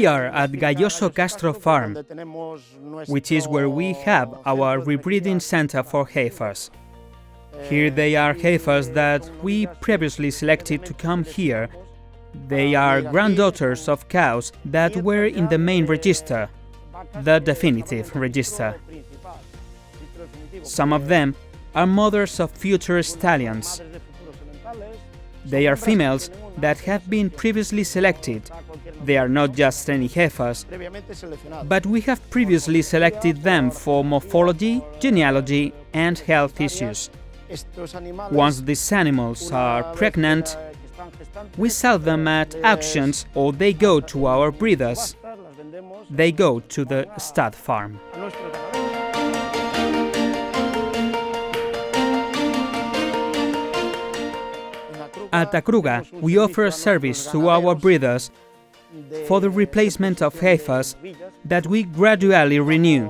We are at Gaioso Castro farm, which is where we have our rebreeding center for heifers. Here they are heifers that we previously selected to come here. They are granddaughters of cows that were in the main register, the definitive register. Some of them are mothers of future stallions. They are females that have been previously selected. They are not just any heifers, but we have previously selected them for morphology, genealogy, and health issues. Once these animals are pregnant, we sell them at auctions or they go to our breeders. They go to the stud farm. At Acruga, we offer a service to our breeders for the replacement of heifers that we gradually renew.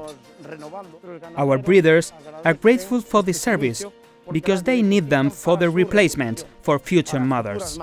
Our breeders are grateful for this service because they need them for the replacement for future mothers.